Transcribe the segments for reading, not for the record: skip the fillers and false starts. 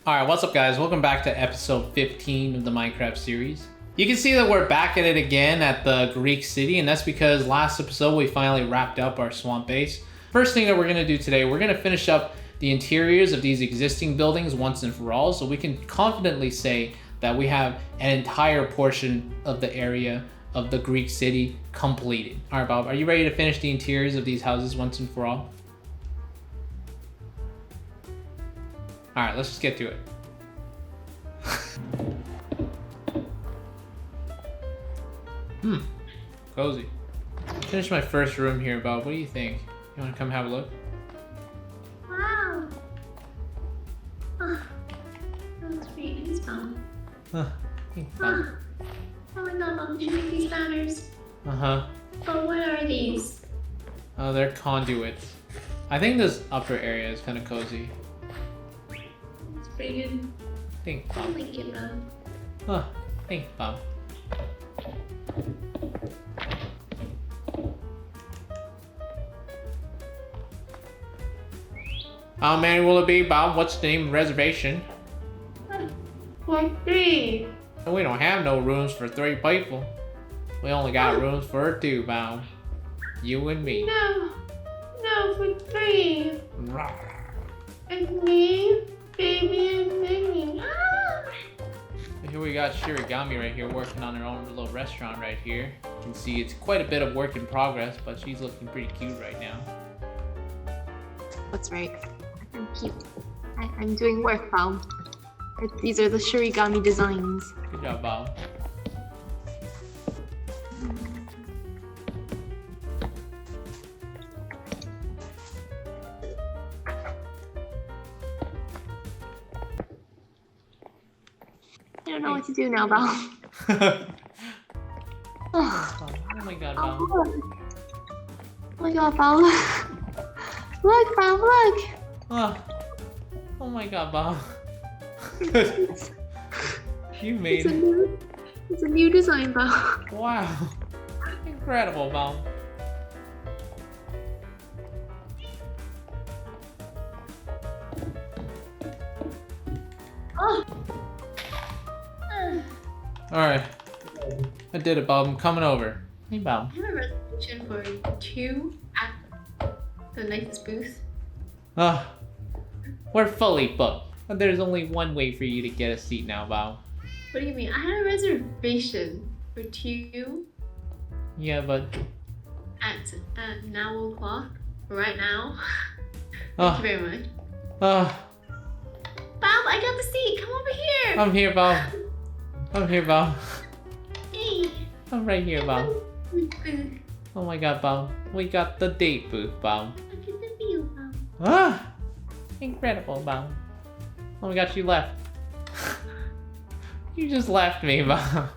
Alright, what's up guys? Welcome back to episode 15 of the Minecraft series. You can see that we're back at it again at the Greek city, and that's because last episode we finally wrapped up our swamp base. First thing that we're going to do today, we're going to finish up the interiors of these existing buildings once and for all, so we can confidently say that we have an entire portion of the area of the Greek city completed. Alright Bob, are you ready to finish the interiors of these houses once and for all? Alright, let's just get to it. Cozy. Finished my first room here, Bob. What do you think? You want to come have a look? Wow. Oh, that looks pretty nice, Mom. Oh Oh my god, Mom, did you make these banners? Uh-huh. Oh, what are these? Oh, they're conduits. I think this upper area is kind of cozy. It's pretty good. Think, I Bob. like it, Mom. Oh, think, Bob. How many will it be, Bob? What's the name of the reservation? For 3. We don't have no rooms for 3 people. We only got rooms for 2, Bob. You and me. No, for 3. And me, baby, and Minnie. Ah! Here we got Shirigami right here working on her own little restaurant right here. You can see it's quite a bit of work in progress, but she's looking pretty cute right now. That's right. I'm cute. I'm doing work, Bob. These are the Shirigami designs. Good job, Bob. I don't know what to do now, Bob. Oh my god, Bob. Look. Oh my god, Bob. Look, Bob, look. Oh my god, Bob. You made it. It's a new design, Bob. Wow. Incredible, Bob. Oh. Alright. I did it, Bob. I'm coming over. Hey, Bob. I have a reservation for 2 at the nicest booth. We're fully booked. But there's only one way for you to get a seat now, Bob. What do you mean? I had a reservation for 2 Yeah, but... at 9 o'clock right now. Oh. Thank you very much. Oh, Bob, I got the seat. Come over here. I'm here, Bob. I'm here, Bob. Hey. I'm right here, Bob. Booth. Oh my god, Bob. We got the date booth, Bob. Look at the view, Bob. Ah! Incredible, Bob. Oh my gosh, you left. You just left me, Bob.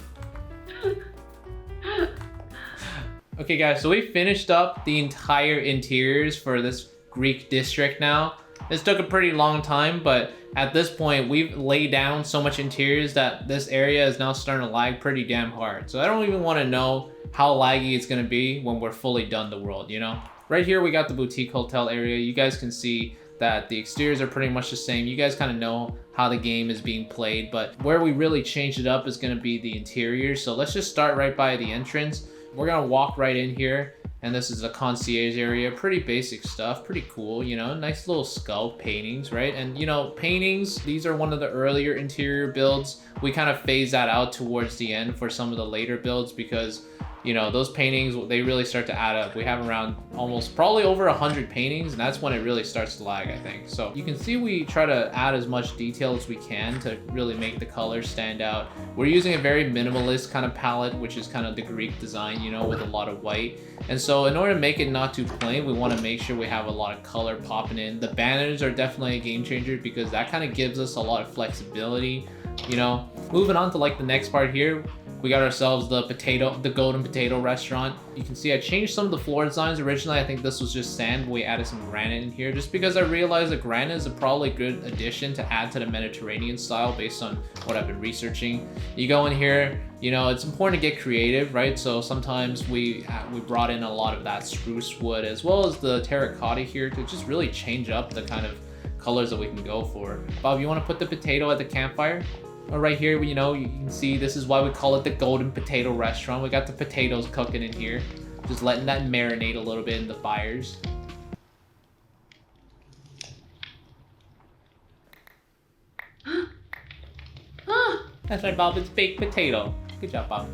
Okay guys, so we finished up the entire interiors for this Greek district now. This took a pretty long time, but at this point we've laid down so much interiors that this area is now starting to lag pretty damn hard. So I don't even want to know how laggy it's going to be when we're fully done the world, you know? Right here we got the boutique hotel area. You guys can see that the exteriors are pretty much the same. You guys kind of know how the game is being played, but where we really changed it up is going to be the interior. So let's just start right by the entrance. We're going to walk right in here, and this is a concierge area. Pretty basic stuff, pretty cool, you know, nice little skull paintings, right? And you know, paintings, these are one of the earlier interior builds. We kind of phase that out towards the end for some of the later builds because, you know, those paintings, they really start to add up. We have around almost probably over 100 paintings, and that's when it really starts to lag, I think. So you can see we try to add as much detail as we can to really make the colors stand out. We're using a very minimalist kind of palette, which is kind of the Greek design, you know, with a lot of white. And so in order to make it not too plain, we want to make sure we have a lot of color popping in. The banners are definitely a game changer because that kind of gives us a lot of flexibility, you know. Moving on to like the next part here, we got ourselves the golden potato restaurant. You can see I changed some of the floor designs. Originally, I think this was just sand. We added some granite in here just because I realized that granite is a probably good addition to add to the Mediterranean style based on what I've been researching. You go in here, you know, it's important to get creative, right? So sometimes we brought in a lot of that spruce wood as well as the terracotta here to just really change up the kind of colors that we can go for. Bob, you want to put the potato at the campfire? Right here, you know, you can see this is why we call it the Golden Potato Restaurant. We got the potatoes cooking in here. Just letting that marinate a little bit in the fires. That's right, Bob, it's baked potato. Good job, Bob.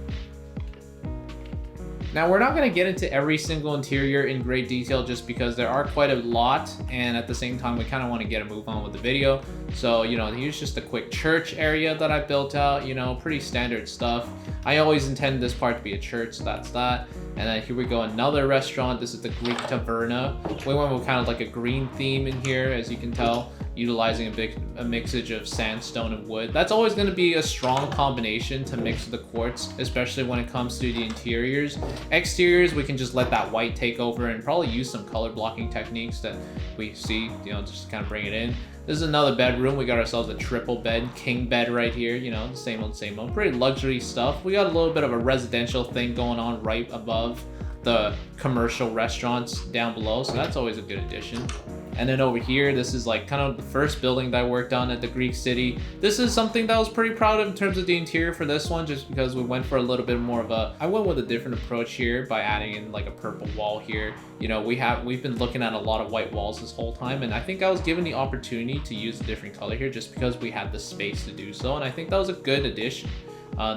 Now, we're not going to get into every single interior in great detail just because there are quite a lot, and at the same time, we kind of want to get a move on with the video. So, you know, here's just a quick church area that I built out, you know, pretty standard stuff. I always intended this part to be a church, so that's that. And then here we go, another restaurant. This is the Greek Taverna. We went with kind of like a green theme in here, as you can tell, utilizing a mixage of sandstone and wood. That's always going to be a strong combination to mix with the quartz, especially when it comes to the interiors. Exteriors, we can just let that white take over and probably use some color blocking techniques that we see, you know, just kind of bring it in. This is another bedroom. We got ourselves a triple bed, king bed right here, you know, same old, same old. Pretty luxury stuff. We got a little bit of a residential thing going on right above the commercial restaurants down below, so that's always a good addition. And then over here, this is like kind of the first building that I worked on at the Greek city. This is something that I was pretty proud of in terms of the interior for this one, just because we went for a little bit more of a, I went with a different approach here by adding in like a purple wall here. You know, we've been looking at a lot of white walls this whole time, and I think I was given the opportunity to use a different color here just because we had the space to do so, and I think that was a good addition.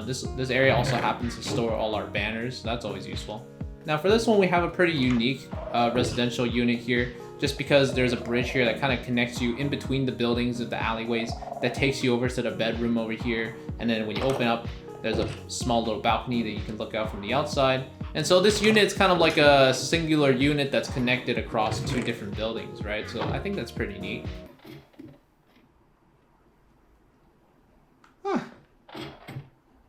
This area also happens to store all our banners, so that's always useful. Now for this one, we have a pretty unique residential unit here, just because there's a bridge here that kind of connects you in between the buildings of the alleyways that takes you over to the bedroom over here. And then when you open up, there's a small little balcony that you can look out from the outside. And so this unit is kind of like a singular unit that's connected across two different buildings, right? So I think that's pretty neat.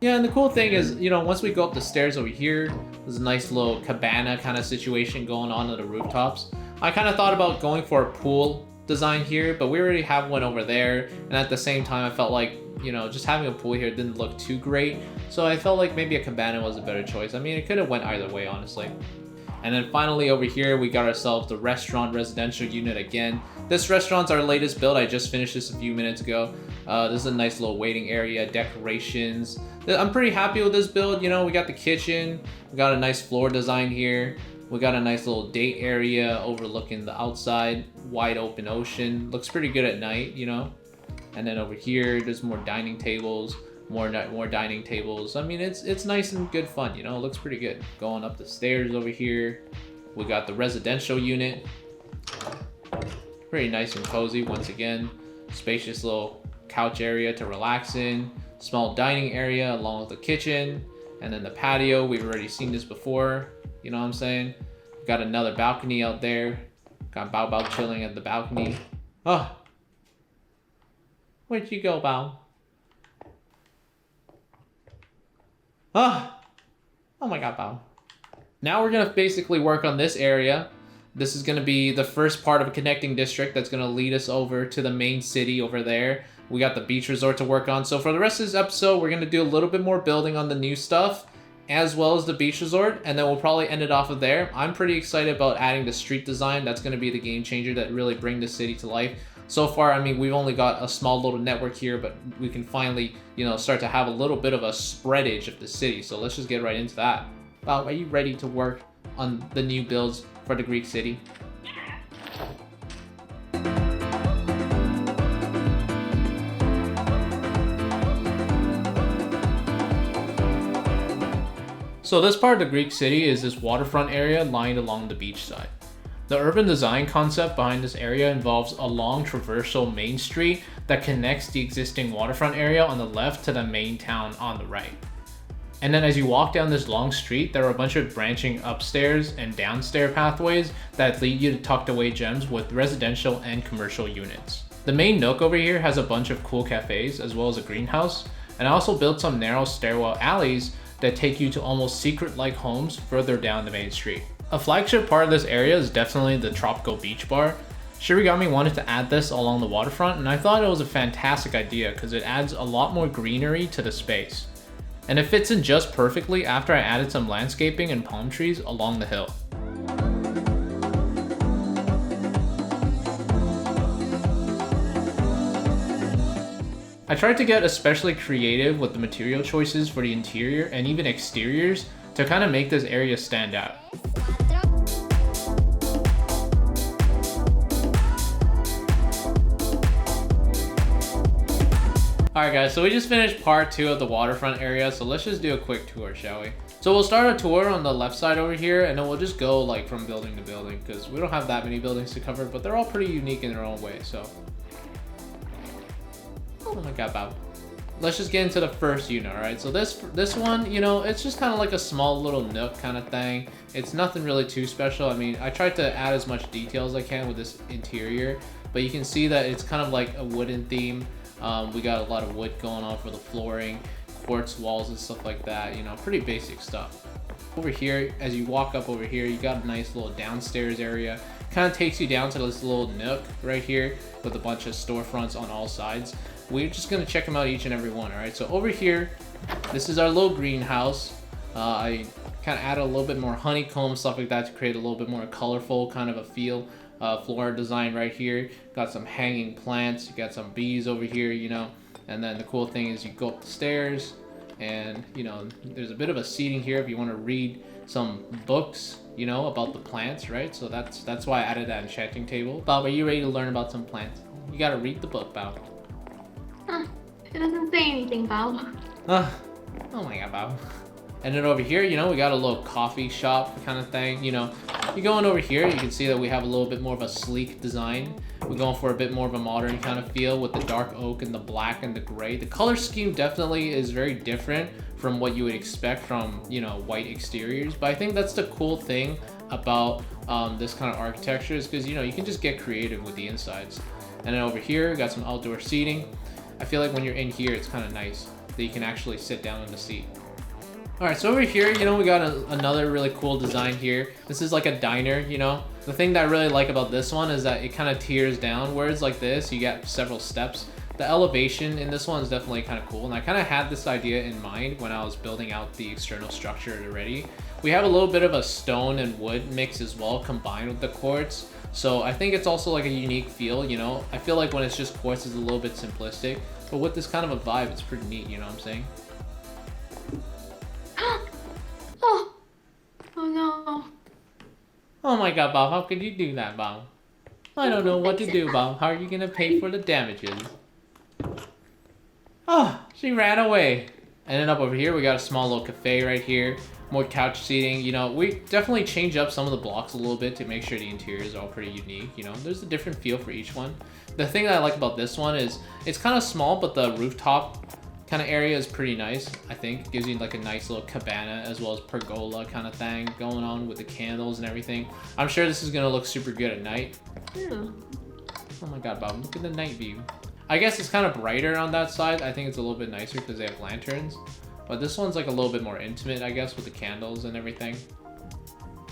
Yeah, and the cool thing is, you know, once we go up the stairs over here, there's a nice little cabana kind of situation going on at the rooftops. I kind of thought about going for a pool design here, but we already have one over there. And at the same time, I felt like, you know, just having a pool here didn't look too great. So I felt like maybe a cabana was a better choice. I mean, it could have went either way, honestly. And then finally over here, we got ourselves the restaurant residential unit again. This restaurant's our latest build. I just finished this a few minutes ago. This is a nice little waiting area, decorations. I'm pretty happy with this build. You know, we got the kitchen, we got a nice floor design here. We got a nice little date area overlooking the outside, wide open ocean. Looks pretty good at night, you know. And then over here, there's more dining tables, more dining tables. I mean, it's nice and good fun, you know. It looks pretty good. Going up the stairs over here, we got the residential unit. Pretty nice and cozy once again. Spacious little couch area to relax in. Small dining area along with the kitchen. And then the patio, we've already seen this before. You know what I'm saying? Got another balcony out there. Got Bao Bao chilling at the balcony. Oh! Where'd you go, Bao? Oh! Oh my god, Bao. Now we're gonna basically work on this area. This is gonna be the first part of a connecting district that's gonna lead us over to the main city over there. We got the beach resort to work on. So for the rest of this episode, we're gonna do a little bit more building on the new stuff, as well as the beach resort, and then we'll probably end it off of there. I'm pretty excited about adding the street design. That's going to be the game changer that really bring the city to life. So far, I mean, we've only got a small little network here, but we can finally, you know, start to have a little bit of a spreadage of the city. So let's just get right into that. Wow, are you ready to work on the new builds for the Greek city? So this part of the Greek city is this waterfront area lying along the beach side. The urban design concept behind this area involves a long traversal main street that connects the existing waterfront area on the left to the main town on the right. And then as you walk down this long street, there are a bunch of branching upstairs and downstairs pathways that lead you to tucked away gems with residential and commercial units. The main Nook over here has a bunch of cool cafes as well as a greenhouse, and I also built some narrow stairwell alleys that take you to almost secret-like homes further down the main street. A flagship part of this area is definitely the Tropical Beach Bar. Shirigami wanted to add this along the waterfront, and I thought it was a fantastic idea because it adds a lot more greenery to the space. And it fits in just perfectly after I added some landscaping and palm trees along the hill. I tried to get especially creative with the material choices for the interior and even exteriors to kind of make this area stand out. Alright guys, so we just finished part 2 of the waterfront area, so let's just do a quick tour, shall we? So we'll start a tour on the left side over here, and then we'll just go like from building to building, because we don't have that many buildings to cover, but they're all pretty unique in their own way, so. Oh my god, Bob. Let's just get into the first unit, alright? So this one, you know, it's just kind of like a small little nook kind of thing. It's nothing really too special. I mean, I tried to add as much detail as I can with this interior, but you can see that it's kind of like a wooden theme. We got a lot of wood going on for the flooring, quartz walls and stuff like that, you know, pretty basic stuff. Over here, as you walk up over here, you got a nice little downstairs area. Kind of takes you down to this little nook right here with a bunch of storefronts on all sides. We're just gonna check them out each and every one, all right? So over here, this is our little greenhouse. I kind of added a little bit more honeycomb, stuff like that to create a little bit more colorful kind of a feel. Floral design right here. Got some hanging plants. You got some bees over here, you know. And then the cool thing is you go up the stairs and, you know, there's a bit of a seating here if you want to read some books, you know, about the plants, right? So that's why I added that enchanting table. Bob, are you ready to learn about some plants? You got to read the book, Bob. It doesn't say anything, Bob. Oh my god, Bob. And then over here, you know, we got a little coffee shop kind of thing. You know, you go in over here, you can see that we have a little bit more of a sleek design. We're going for a bit more of a modern kind of feel with the dark oak and the black and the gray. The color scheme definitely is very different from what you would expect from, you know, white exteriors. But I think that's the cool thing about this kind of architecture is because, you know, you can just get creative with the insides. And then over here, we got some outdoor seating. I feel like when you're in here, it's kind of nice that you can actually sit down in the seat. All right, so over here, you know, we got another really cool design here. This is like a diner, you know. The thing that I really like about this one is that it kind of tears down. Whereas like this, you get several steps. The elevation in this one is definitely kind of cool. And I kind of had this idea in mind when I was building out the external structure already. We have a little bit of a stone and wood mix as well, combined with the quartz. So I think it's also like a unique feel, you know. I feel like when it's just quartz, it's a little bit simplistic. But with this kind of a vibe, it's pretty neat, you know what I'm saying? Oh no. Oh my god, Bob, how could you do that, Bob? I don't know what to do, Bob. How are you gonna pay for the damages? Oh, she ran away. And then up over here, we got a small little cafe right here. More couch seating. You know, we definitely change up some of the blocks a little bit to make sure the interiors are all pretty unique. You know, there's a different feel for each one. The thing that I like about this one is it's kind of small, but the rooftop kind of area is pretty nice. I think gives you like a nice little cabana as well as pergola kind of thing going on with the candles and everything. I'm sure this is gonna look super good at night. Yeah. Oh my god, Bob, look at the night view. I guess it's kind of brighter on that side. I think it's a little bit nicer because they have lanterns. But this one's like a little bit more intimate, I guess, with the candles and everything.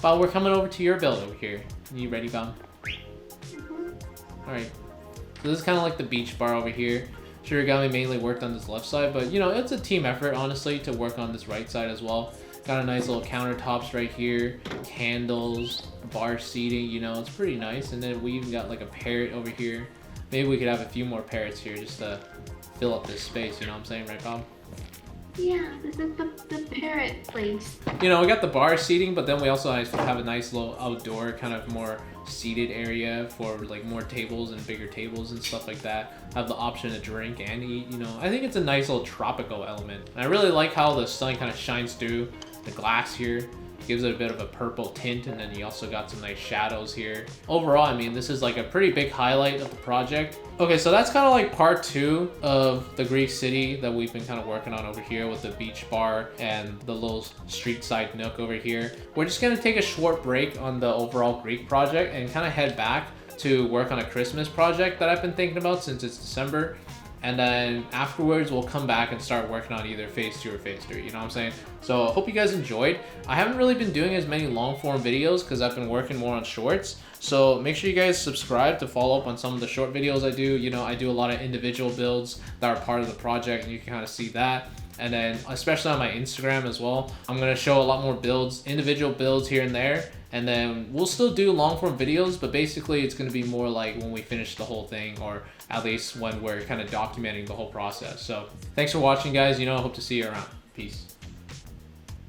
Bob, we're coming over to your build over here. You ready, Bob? Alright. So this is kind of like the beach bar over here. Shirigami mainly worked on this left side, but you know, it's a team effort, honestly, to work on this right side as well. Got a nice little countertops right here, candles, bar seating, you know, it's pretty nice. And then we even got like a parrot over here. Maybe we could have a few more parrots here just to fill up this space, you know what I'm saying, right, Bob? Yeah, this is the parrot place. You know, we got the bar seating, but then we also have a nice little outdoor kind of more seated area for like more tables and bigger tables and stuff like that. Have the option to drink and eat, you know. I think it's a nice little tropical element. And I really like how the sun kind of shines through the glass here. Gives it a bit of a purple tint, and then you also got some nice shadows here. Overall, I mean, this is like a pretty big highlight of the project. Okay, so that's kind of like part 2 of the Greek city that we've been kind of working on over here with the beach bar and the little street side nook over here. We're just gonna take a short break on the overall Greek project and kind of head back to work on a Christmas project that I've been thinking about since it's December. And then afterwards, we'll come back and start working on either phase 2 or phase 3, you know what I'm saying? So I hope you guys enjoyed. I haven't really been doing as many long form videos because I've been working more on shorts. So make sure you guys subscribe to follow up on some of the short videos I do. You know, I do a lot of individual builds that are part of the project, and you can kind of see that. And then especially on my Instagram as well, I'm gonna show a lot more builds, individual builds here and there. And then we'll still do long form videos, but basically it's going to be more like when we finish the whole thing, or at least when we're kind of documenting the whole process. So thanks for watching, guys. I hope to see you around. Peace.